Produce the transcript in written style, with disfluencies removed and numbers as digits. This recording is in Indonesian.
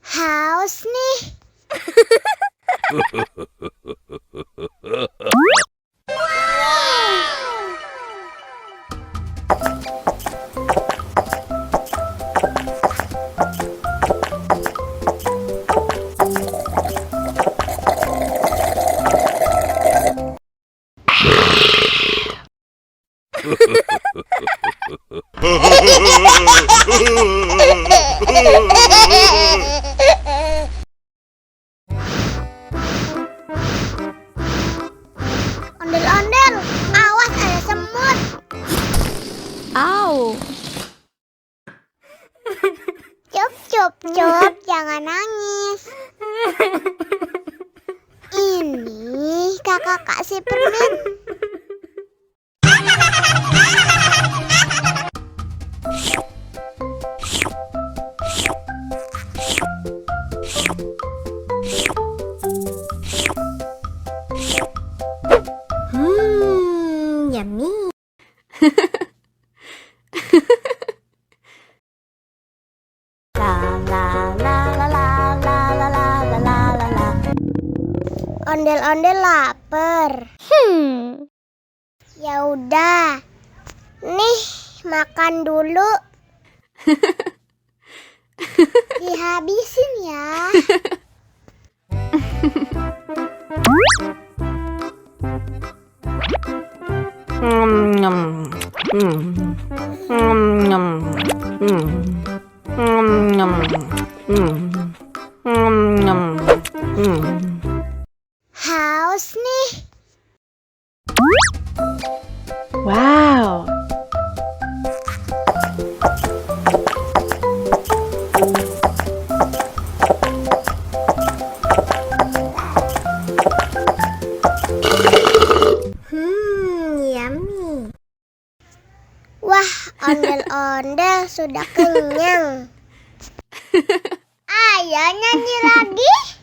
Haus nih. Ondel-ondel, awas ada semut. Au. Cup, jangan nangis. Ini kakak kasih permen. Yummy. Ondel-ondel lapar. Ya udah. Nih, makan dulu. Dihabisin ya. Haus nih. Wow. Yummy. Wah, ondel-ondel sudah kenyang. Ayo nyanyi lagi.